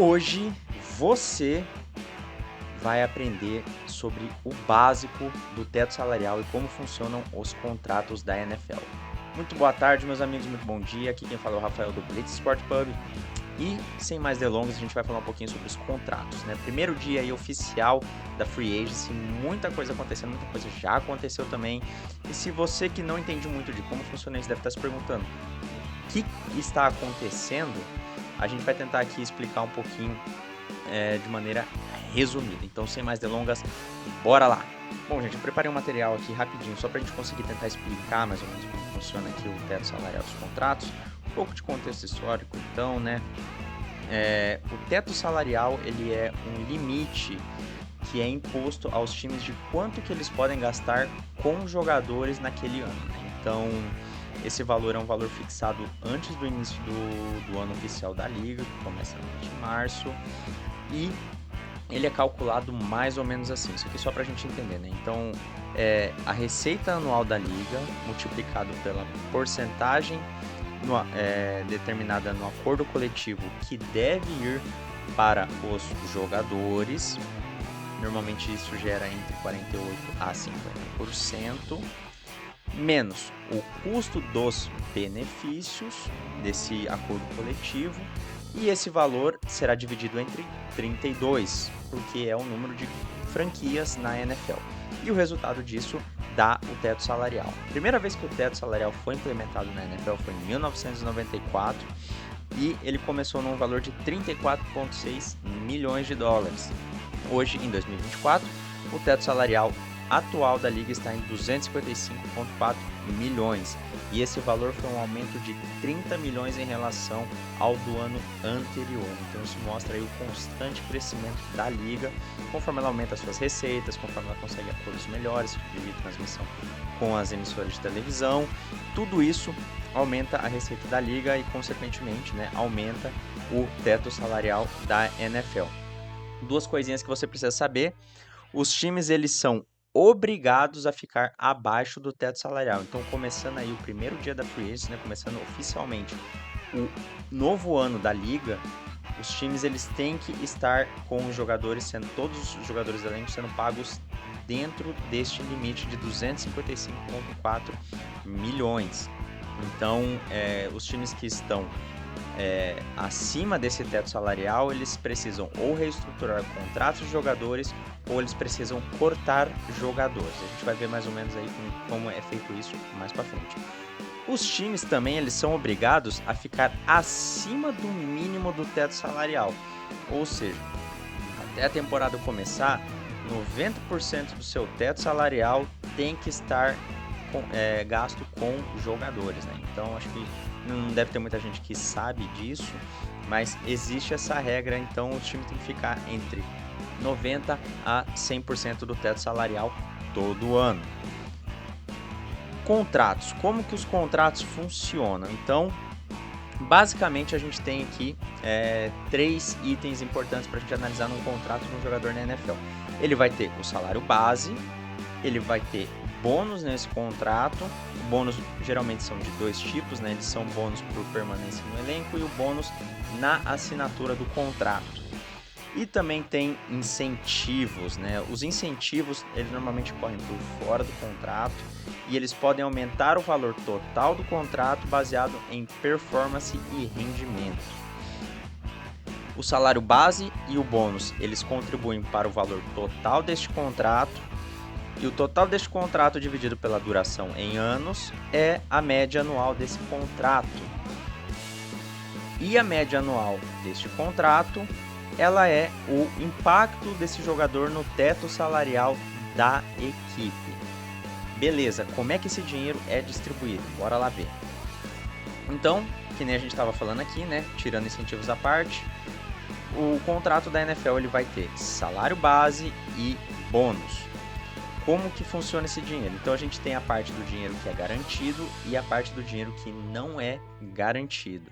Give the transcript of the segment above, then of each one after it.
Hoje você vai aprender sobre o básico do teto salarial e como funcionam os contratos da NFL. Muito boa tarde, meus amigos, muito bom dia. Aqui quem fala é o Rafael do Blitz Sport Pub. E sem mais delongas, a gente vai falar um pouquinho sobre os contratos, né? Primeiro dia aí oficial da Free Agency, muita coisa acontecendo, muita coisa já aconteceu também. E se você que não entende muito de como funciona isso deve estar se perguntando o que está acontecendo, a gente vai tentar aqui explicar um pouquinho de maneira resumida. Então, sem mais delongas, bora lá! Bom, gente, eu preparei um material aqui rapidinho, só para a gente conseguir tentar explicar mais ou menos como funciona aqui o teto salarial dos contratos. Um pouco de contexto histórico, então, né? O teto salarial, ele é um limite que é imposto aos times de quanto que eles podem gastar com jogadores naquele ano, né? Então, esse valor é um valor fixado antes do início do ano oficial da liga, que começa no mês de março, e ele é calculado mais ou menos assim, isso aqui só para a gente entender, né? Então, a receita anual da liga multiplicado pela porcentagem determinada no acordo coletivo que deve ir para os jogadores, normalmente isso gera entre 48% a 50%, menos o custo dos benefícios desse acordo coletivo, e esse valor será dividido entre 32, porque é o número de franquias na NFL. E o resultado disso dá o teto salarial. A primeira vez que o teto salarial foi implementado na NFL foi em 1994 e ele começou num valor de 34,6 milhões de dólares. Hoje, em 2024, o teto salarial atual da liga está em 255,4 milhões e esse valor foi um aumento de 30 milhões em relação ao do ano anterior. Então isso mostra aí o constante crescimento da liga, conforme ela aumenta as suas receitas, conforme ela consegue acordos melhores de transmissão com as emissoras de televisão. Tudo isso aumenta a receita da liga e, consequentemente, né, aumenta o teto salarial da NFL. Duas coisinhas que você precisa saber: os times eles são obrigados a ficar abaixo do teto salarial. Então, começando aí o primeiro dia da Free Agency, né, começando oficialmente o novo ano da liga, os times eles têm que estar com os jogadores, todos os jogadores da elenco sendo pagos dentro deste limite de 255,4 milhões. Então, os times que estão acima desse teto salarial, eles precisam ou reestruturar contratos de jogadores ou eles precisam cortar jogadores. A gente vai ver mais ou menos aí como é feito isso mais para frente. Os times também eles são obrigados a ficar acima do mínimo do teto salarial, ou seja, até a temporada começar, 90% do seu teto salarial tem que estar gasto com jogadores, né? Então acho que não deve ter muita gente que sabe disso, mas existe essa regra, então o time tem que ficar entre 90% a 100% do teto salarial todo ano. Contratos. Como que os contratos funcionam? Então, basicamente a gente tem aqui 3 itens importantes para a gente analisar num contrato de um jogador na NFL. Ele vai ter o salário base, ele vai ter bônus nesse contrato. O bônus geralmente são de 2 tipos, né? Eles são bônus por permanência no elenco e o bônus na assinatura do contrato. E também tem incentivos, né? Os incentivos, eles normalmente correm por fora do contrato e eles podem aumentar o valor total do contrato baseado em performance e rendimento. O salário base e o bônus, eles contribuem para o valor total deste contrato. E o total deste contrato dividido pela duração em anos é a média anual desse contrato. E a média anual deste contrato, ela é o impacto desse jogador no teto salarial da equipe. Beleza, como é que esse dinheiro é distribuído? Bora lá ver. Então, que nem a gente estava falando aqui, né? Tirando incentivos à parte, o contrato da NFL ele vai ter salário base e bônus. Como que funciona esse dinheiro? Então a gente tem a parte do dinheiro que é garantido e a parte do dinheiro que não é garantido.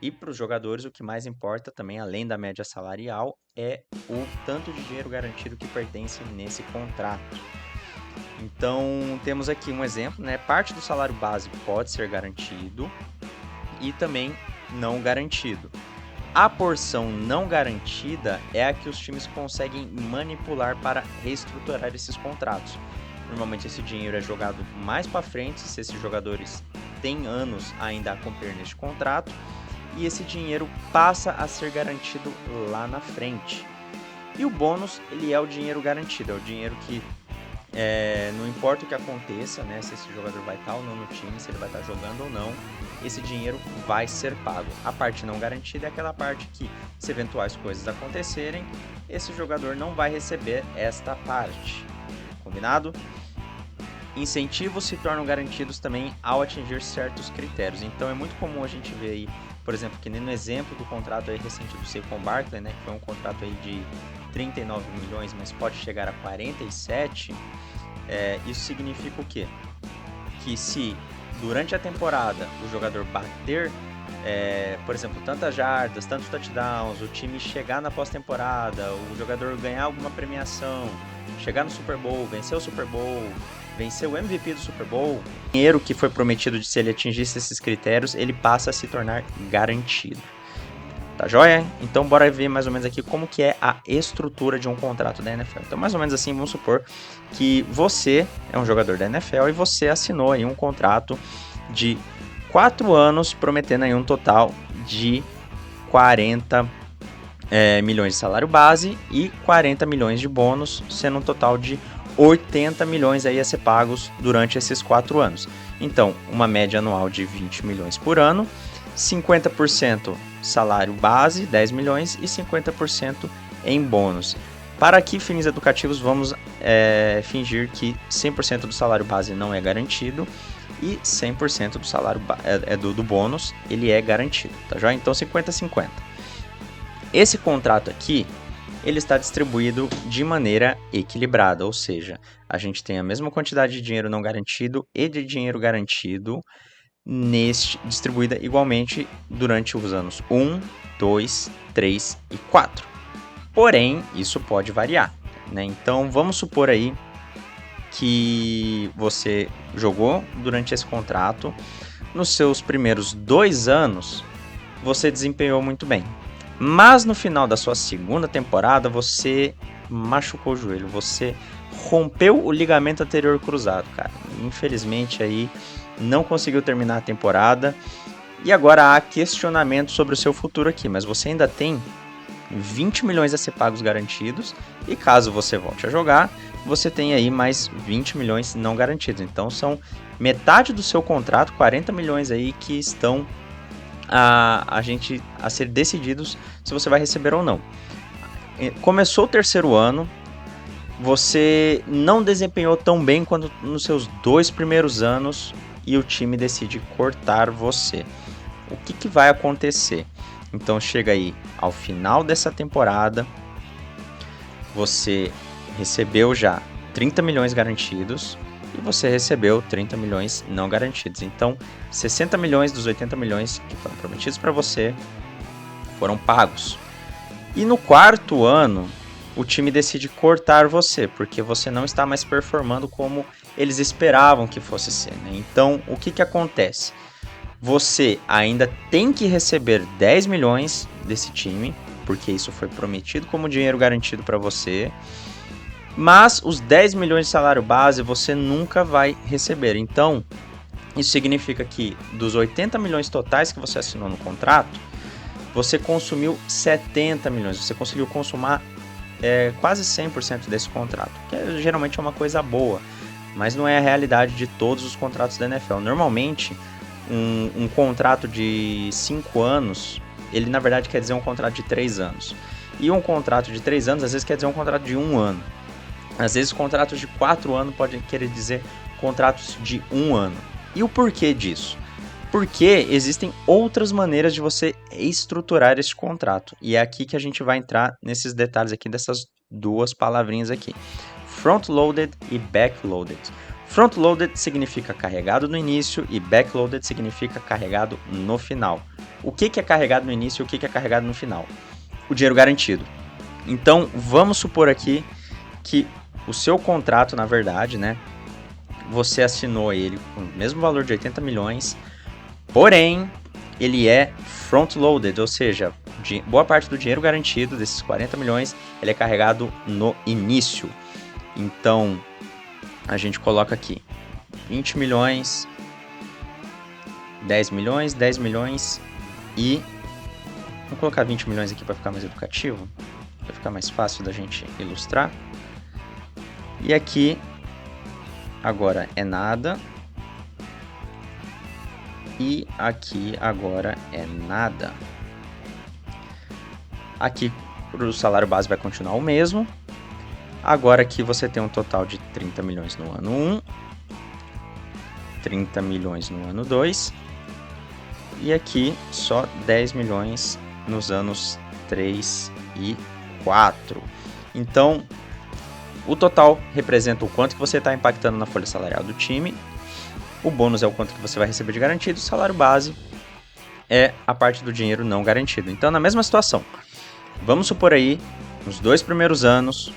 E para os jogadores o que mais importa também, além da média salarial, é o tanto de dinheiro garantido que pertence nesse contrato. Então temos aqui um exemplo, né? Parte do salário base pode ser garantido e também não garantido. A porção não garantida é a que os times conseguem manipular para reestruturar esses contratos. Normalmente esse dinheiro é jogado mais para frente, se esses jogadores têm anos ainda a cumprir neste contrato, e esse dinheiro passa a ser garantido lá na frente. E o bônus, ele é o dinheiro garantido, é o dinheiro que não importa o que aconteça, né, se esse jogador vai estar ou não no time, se ele vai estar jogando ou não, esse dinheiro vai ser pago. A parte não garantida é aquela parte que, se eventuais coisas acontecerem, esse jogador não vai receber esta parte. Combinado? Incentivos se tornam garantidos também ao atingir certos critérios. Então é muito comum a gente ver aí, por exemplo, que nem no exemplo do contrato aí recente do Saquon Barkley, né, que foi um contrato aí de 39 milhões, mas pode chegar a 47, isso significa o quê? Que se durante a temporada o jogador bater, por exemplo, tantas jardas, tantos touchdowns, o time chegar na pós-temporada, o jogador ganhar alguma premiação, chegar no Super Bowl, vencer o Super Bowl, vencer o MVP do Super Bowl, o dinheiro que foi prometido, se ele atingisse esses critérios, ele passa a se tornar garantido. Tá joia? Então bora ver mais ou menos aqui como que é a estrutura de um contrato da NFL. Então mais ou menos assim, vamos supor que você é um jogador da NFL e você assinou aí um contrato de 4 anos, prometendo aí um total de 40 milhões de salário base e 40 milhões de bônus, sendo um total de 80 milhões aí a ser pagos durante esses 4 anos. Então, uma média anual de 20 milhões por ano, 50% salário base, 10 milhões, e 50% em bônus. Para aqui, fins educativos, vamos fingir que 100% do salário base não é garantido e 100% do salário do bônus ele é garantido, tá joia? Então 50-50. Esse contrato aqui, ele está distribuído de maneira equilibrada, ou seja, a gente tem a mesma quantidade de dinheiro não garantido e de dinheiro garantido distribuída igualmente durante os anos 1, 2, 3 e 4. Porém, isso pode variar, né? Então, vamos supor aí que você jogou durante esse contrato, nos seus primeiros 2 anos, você desempenhou muito bem. Mas no final da sua segunda temporada, você machucou o joelho, você rompeu o ligamento anterior cruzado, cara. Infelizmente aí não conseguiu terminar a temporada e agora há questionamento sobre o seu futuro aqui, mas você ainda tem 20 milhões a ser pagos garantidos e caso você volte a jogar, você tem aí mais 20 milhões não garantidos. Então são metade do seu contrato, 40 milhões aí que estão a ser decididos se você vai receber ou não. Começou o terceiro ano, você não desempenhou tão bem quanto nos seus 2 primeiros anos e o time decide cortar você. O que vai acontecer? Então chega aí ao final dessa temporada, você recebeu já 30 milhões garantidos e você recebeu 30 milhões não garantidos. Então 60 milhões dos 80 milhões que foram prometidos para você foram pagos. E no quarto ano, o time decide cortar você, porque você não está mais performando como eles esperavam que fosse ser, né? Então, o que acontece? Você ainda tem que receber 10 milhões desse time, porque isso foi prometido como dinheiro garantido para você, mas os 10 milhões de salário base você nunca vai receber. Então, isso significa que dos 80 milhões totais que você assinou no contrato, você consumiu 70 milhões, você conseguiu consumar quase 100% desse contrato, que geralmente é uma coisa boa, mas não é a realidade de todos os contratos da NFL. Normalmente, um contrato de 5 anos, ele na verdade quer dizer um contrato de 3 anos. E um contrato de 3 anos, às vezes quer dizer um contrato de 1 ano. Às vezes, contratos de 4 anos podem querer dizer contratos de 1 ano. E o porquê disso? Porque existem outras maneiras de você estruturar esse contrato. E é aqui que a gente vai entrar nesses detalhes aqui dessas 2 palavrinhas aqui. Front-loaded e back-loaded. Front-loaded significa carregado no início e back-loaded significa carregado no final. O que é carregado no início e o que é carregado no final? O dinheiro garantido. Então, vamos supor aqui que o seu contrato, na verdade, né, você assinou ele com o mesmo valor de 80 milhões, porém, ele é front-loaded, ou seja, boa parte do dinheiro garantido desses 40 milhões, ele é carregado no início. Então, a gente coloca aqui 20 milhões, 10 milhões, 10 milhões e... Vamos colocar 20 milhões aqui para ficar mais educativo, para ficar mais fácil da gente ilustrar. E aqui, agora é nada. E aqui agora é nada. Aqui o salário base vai continuar o mesmo. Agora aqui você tem um total de 30 milhões no ano 1, 30 milhões no ano 2 e aqui só 10 milhões nos anos 3 e 4. Então, o total representa o quanto que você está impactando na folha salarial do time. O bônus é o quanto que você vai receber de garantido. O salário base é a parte do dinheiro não garantido. Então, na mesma situação, vamos supor aí, nos 2 primeiros anos,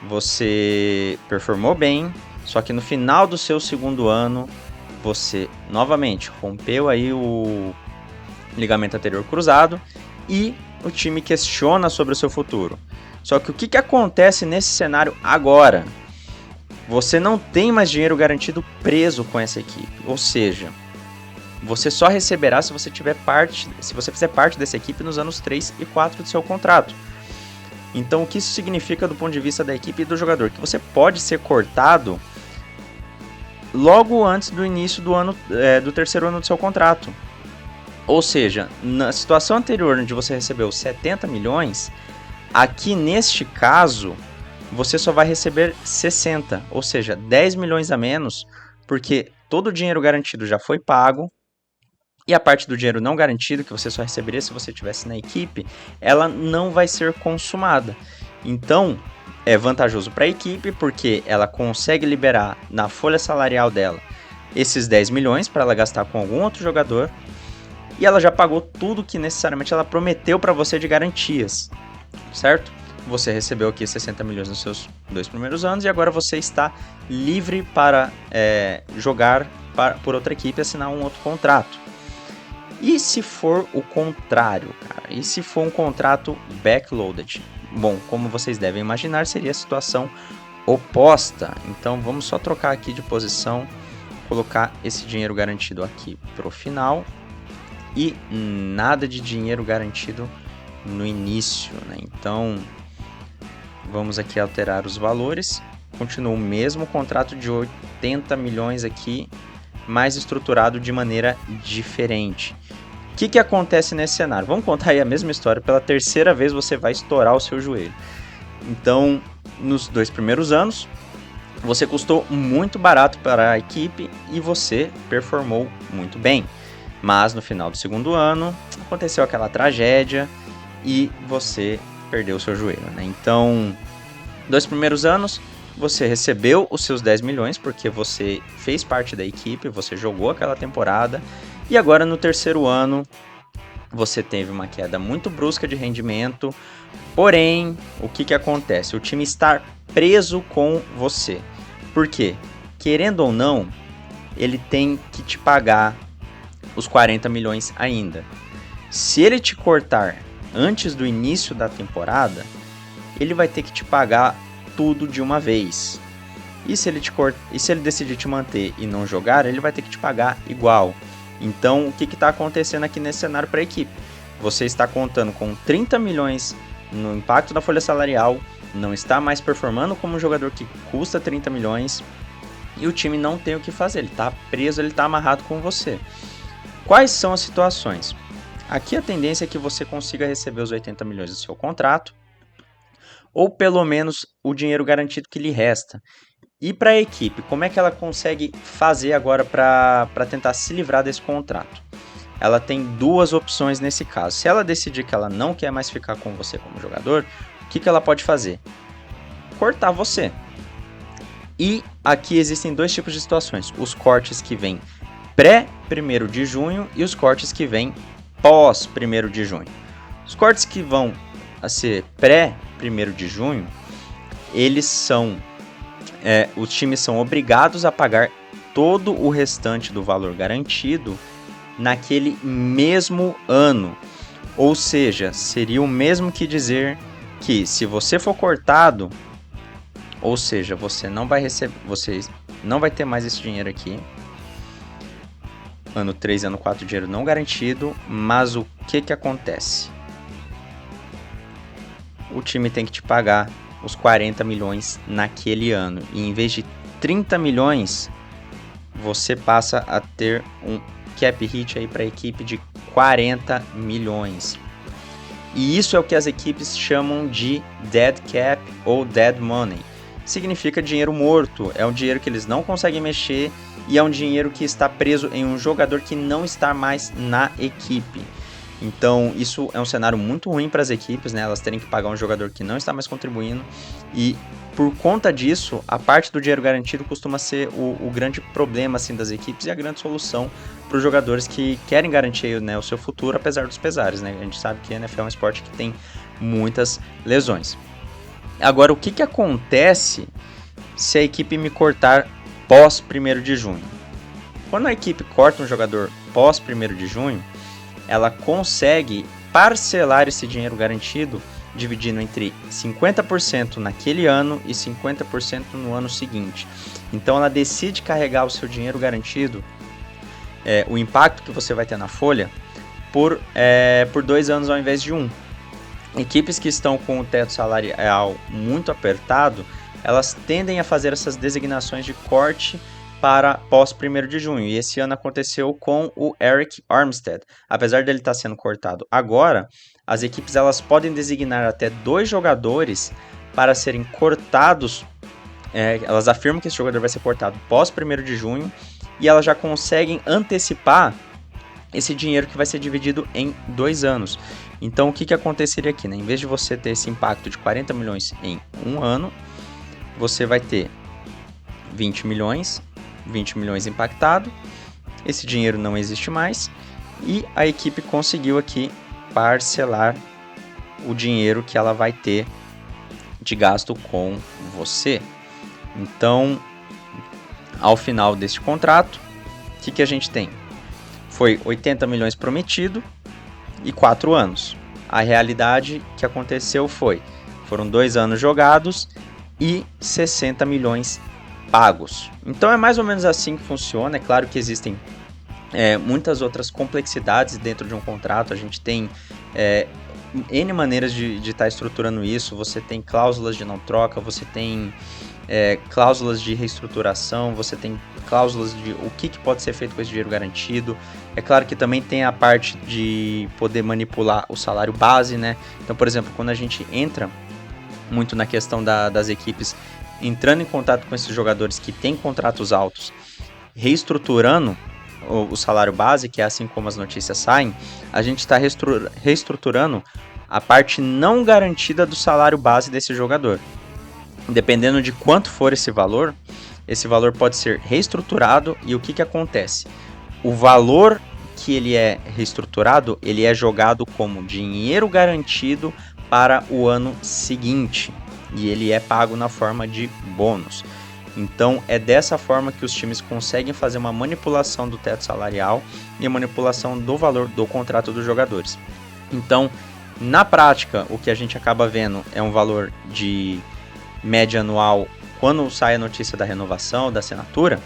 você performou bem, só que no final do seu segundo ano, você novamente rompeu aí o ligamento anterior cruzado e o time questiona sobre o seu futuro. Só que o que acontece nesse cenário agora? Você não tem mais dinheiro garantido preso com essa equipe, ou seja, você só receberá se você fizer parte dessa equipe nos anos 3 e 4 do seu contrato. Então, o que isso significa do ponto de vista da equipe e do jogador? Que você pode ser cortado logo antes do início do terceiro ano do seu contrato. Ou seja, na situação anterior, onde você recebeu 70 milhões, aqui neste caso, você só vai receber 60, ou seja, 10 milhões a menos, porque todo o dinheiro garantido já foi pago, e a parte do dinheiro não garantido, que você só receberia se você estivesse na equipe, ela não vai ser consumada. Então, é vantajoso para a equipe, porque ela consegue liberar na folha salarial dela esses 10 milhões para ela gastar com algum outro jogador, e ela já pagou tudo que necessariamente ela prometeu para você de garantias, certo? Você recebeu aqui 60 milhões nos seus 2 primeiros anos e agora você está livre para jogar por outra equipe e assinar um outro contrato. E se for o contrário, cara? E se for um contrato backloaded? Bom, como vocês devem imaginar, seria a situação oposta. Então vamos só trocar aqui de posição, colocar esse dinheiro garantido aqui para o final e nada de dinheiro garantido no início, né? Então vamos aqui alterar os valores. Continua o mesmo contrato de 80 milhões aqui, mas estruturado de maneira diferente. O que acontece nesse cenário? Vamos contar aí a mesma história. Pela terceira vez você vai estourar o seu joelho. Então, nos 2 primeiros anos, você custou muito barato para a equipe e você performou muito bem. Mas no final do segundo ano, aconteceu aquela tragédia e você perdeu o seu joelho, né? Então, 2 primeiros anos, você recebeu os seus 10 milhões porque você fez parte da equipe, você jogou aquela temporada. E agora no terceiro ano, você teve uma queda muito brusca de rendimento. Porém, o que acontece? O time está preso com você. Por quê? Querendo ou não, ele tem que te pagar os 40 milhões ainda. Se ele te cortar antes do início da temporada, ele vai ter que te pagar tudo de uma vez. E se ele decidir te manter e não jogar, ele vai ter que te pagar igual. Então, o que está acontecendo aqui nesse cenário para a equipe? Você está contando com 30 milhões no impacto da folha salarial, não está mais performando como um jogador que custa 30 milhões e o time não tem o que fazer, ele está preso, ele está amarrado com você. Quais são as situações? Aqui a tendência é que você consiga receber os 80 milhões do seu contrato, ou pelo menos o dinheiro garantido que lhe resta. E para a equipe, como é que ela consegue fazer agora para tentar se livrar desse contrato? Ela tem 2 opções nesse caso. Se ela decidir que ela não quer mais ficar com você como jogador, o que ela pode fazer? Cortar você. E aqui existem 2 tipos de situações. Os cortes que vêm pré-1º de junho e os cortes que vêm pós-1º de junho. Os cortes que vão a ser pré-1º de junho, eles são... os times são obrigados a pagar todo o restante do valor garantido naquele mesmo ano. Ou seja, seria o mesmo que dizer que se você for cortado, ou seja, você não vai receber, você não vai ter mais esse dinheiro aqui. Ano 3, ano 4, dinheiro não garantido, mas o que acontece? O time tem que te pagar os 40 milhões naquele ano. E em vez de 30 milhões, você passa a ter um cap hit aí para a equipe de 40 milhões. E isso é o que as equipes chamam de dead cap ou dead money. Significa dinheiro morto, é um dinheiro que eles não conseguem mexer e é um dinheiro que está preso em um jogador que não está mais na equipe. Então isso é um cenário muito ruim para as equipes, né? Elas terem que pagar um jogador que não está mais contribuindo, e por conta disso, a parte do dinheiro garantido costuma ser o grande problema assim, das equipes e a grande solução para os jogadores que querem garantir, né, o seu futuro, apesar dos pesares, né? A gente sabe que a NFL é um esporte que tem muitas lesões. Agora, o que acontece se a equipe me cortar pós 1º de junho? Quando a equipe corta um jogador pós 1º de junho, ela consegue parcelar esse dinheiro garantido, dividindo entre 50% naquele ano e 50% no ano seguinte. Então ela decide carregar o seu dinheiro garantido, o impacto que você vai ter na folha, por 2 anos ao invés de 1. Equipes que estão com o teto salarial muito apertado, elas tendem a fazer essas designações de corte para pós 1º de junho. E esse ano aconteceu com o Arik Armstead. Apesar dele estar sendo cortado agora, as equipes elas podem designar até 2 jogadores para serem cortados. Elas afirmam que esse jogador vai ser cortado pós 1º de junho e elas já conseguem antecipar esse dinheiro que vai ser dividido em 2 anos. Então o que aconteceria aqui, né? Em vez de você ter esse impacto de 40 milhões em um ano, você vai ter 20 milhões impactado, esse dinheiro não existe mais e a equipe conseguiu aqui parcelar o dinheiro que ela vai ter de gasto com você. Então, ao final deste contrato, o que a gente tem? Foi 80 milhões prometido e 4 anos. A realidade que aconteceu foram 2 anos jogados e 60 milhões pagos. Então é mais ou menos assim que funciona. É claro que existem muitas outras complexidades dentro de um contrato. A gente tem N maneiras de estar estruturando isso. Você tem cláusulas de não troca, você tem cláusulas de reestruturação, você tem cláusulas de o que pode ser feito com esse dinheiro garantido. É claro que também tem a parte de poder manipular o salário base, né? Então, por exemplo, quando a gente entra muito na questão das equipes entrando em contato com esses jogadores que têm contratos altos, reestruturando o salário base, que é assim como as notícias saem, a gente está reestruturando a parte não garantida do salário base desse jogador. Dependendo de quanto for esse valor pode ser reestruturado. E o que acontece? O valor que ele é reestruturado, ele é jogado como dinheiro garantido para o ano seguinte, e ele é pago na forma de bônus. Então é dessa forma que os times conseguem fazer uma manipulação do teto salarial e a manipulação do valor do contrato dos jogadores. Então, na prática, o que a gente acaba vendo é um valor de média anual quando sai a notícia da renovação, da assinatura.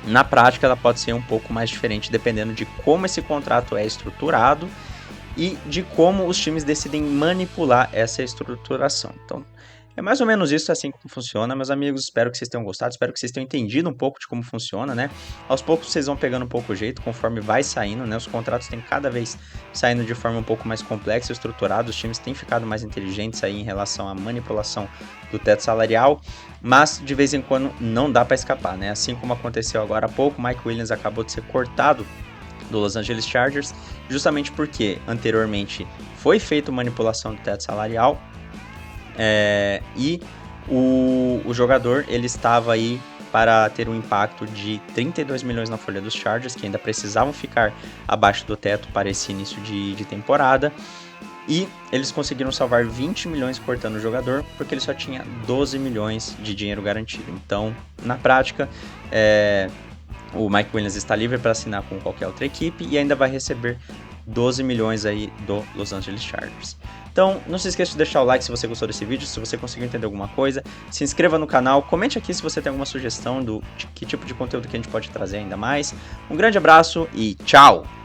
Na prática ela pode ser um pouco mais diferente dependendo de como esse contrato é estruturado e de como os times decidem manipular essa estruturação. Então é mais ou menos isso, assim como funciona, meus amigos. Espero que vocês tenham gostado, espero que vocês tenham entendido um pouco de como funciona, né? Aos poucos vocês vão pegando um pouco o jeito, conforme vai saindo, né? Os contratos têm cada vez saindo de forma um pouco mais complexa e estruturada, os times têm ficado mais inteligentes aí em relação à manipulação do teto salarial, mas de vez em quando não dá para escapar, né? Assim como aconteceu agora há pouco, Mike Williams acabou de ser cortado do Los Angeles Chargers, justamente porque anteriormente foi feita manipulação do teto salarial. E o jogador ele estava aí para ter um impacto de 32 milhões na folha dos Chargers, que ainda precisavam ficar abaixo do teto para esse início de temporada, e eles conseguiram salvar 20 milhões cortando o jogador, porque ele só tinha 12 milhões de dinheiro garantido. Então, na prática, o Mike Williams está livre para assinar com qualquer outra equipe e ainda vai receber 12 milhões aí do Los Angeles Chargers. Então, não se esqueça de deixar o like se você gostou desse vídeo, se você conseguiu entender alguma coisa. Se inscreva no canal, comente aqui se você tem alguma sugestão de que tipo de conteúdo que a gente pode trazer ainda mais. Um grande abraço e tchau!